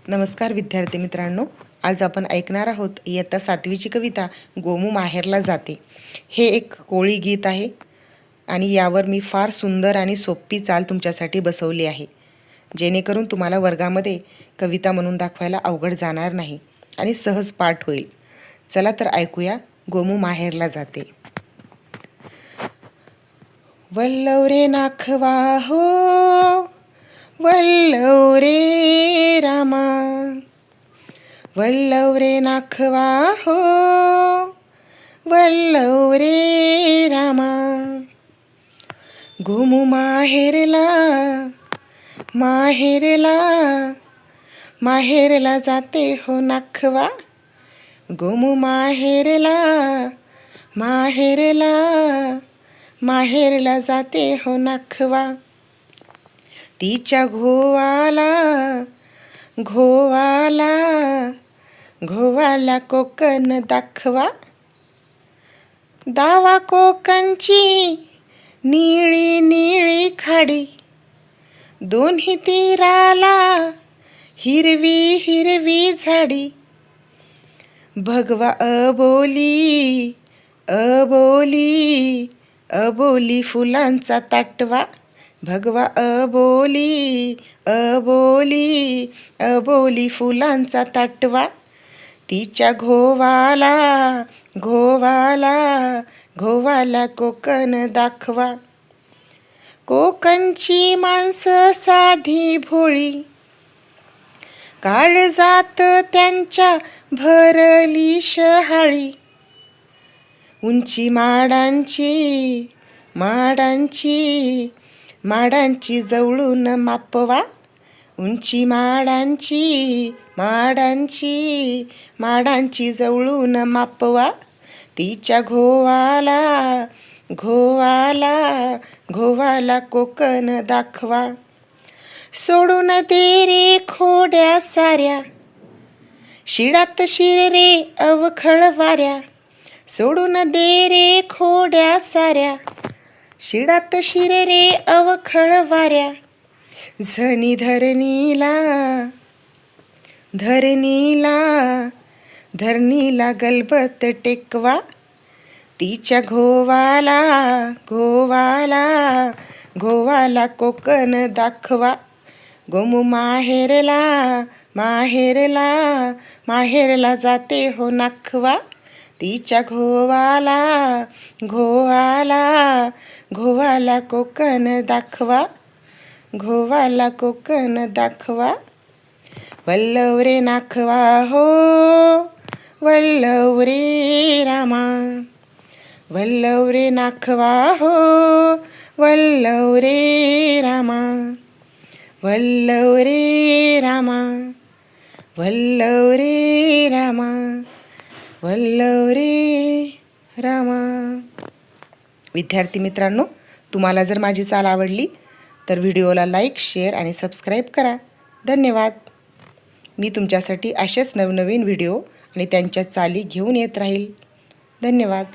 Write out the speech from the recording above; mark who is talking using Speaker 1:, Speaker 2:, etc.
Speaker 1: नमस्कार विद्यार्थी मित्रांनो, आज आपण ऐकणार आहोत इयत्ता 7वीची कविता गोमू माहेरला जाते। हे एक कोळी गीत आहे आणि यावर मी फार सुंदर आणि सोपी चाल तुमच्यासाठी बसवली आहे, जेणेकरून तुम्हाला वर्गामध्ये कविता म्हणून दाखवायला अवघड जाणार नाही आणि सहज पाठ होईल। चला तर ऐकूया, गोमू माहेरला जाते। वल्लव रे नाखवा हो, वल्लव रे रामा, वल्लव रे नाखवा हो, वल्लव रे रामा। गोमू माहेरला, माहेरला, माहेरला जाते हो नाखवा। गोमू माहेरला, माहेरला, माहेरला जाते हो नाखवा। तिच्या घोवाला, घोवाला, घोवाला कोकण दाखवा। दावा कोकणची निळी निळी खाडी, दोन्ही तीराला हिरवी हिरवी झाडी। भगवा अबोली, अबोली, अबोली फुलांचा ताटवा। भगवा अबोली, अबोली, अबोली फुलांचा ताटवा। तिच्या घोवाला, घोवाला, घोवाला कोकण दाखवा। कोकणची माणसं साधी भोळी, काळजात त्यांच्या भरली शहाळी। उंची माडांची, माडांची, माडांची जवळून मापवा। उंची माडांची, माडांची, माडांची जवळून मापवा। तिच्या घोवाला, घोवाला, घोवाला कोकण दाखवा। सोडून दे रे खोड्या साऱ्या, शिडात शिर रे अवखळ वाऱ्या। सोडून दे रे खोड्या साऱ्या, शिडात शिर रे अवखळ वाऱ्या। झनी धरणीला, धरणीला, धरणीला गलबत टेकवा। तिच्या घोवाला, घोवाला, घोवाला कोकण दाखवा। गोमू माहेरला, माहेरला, माहेरला जाते हो नाखवा। तिच्या घोवाला, घोवाला, घोवाला कोकण दाखवा। घोवाला कोकण दाखवा। वल्लव रे नाखवा हो, वल्लव रे रामा, वल्लव रे नाखवा हो, वल्लव रे रामा, वल्लव रे रामा, वल्लव रे रामा, वल्लव रे रामा। विद्यार्थी मित्रांनो, तुम्हाला जर माझी चाल आवडली तर व्हिडिओला लाईक, शेअर आणि सबस्क्राईब करा। धन्यवाद। मी तुमच्यासाठी असेच नवनवीन व्हिडिओ आणि त्यांच्या चाली घेऊन येत राहील। धन्यवाद।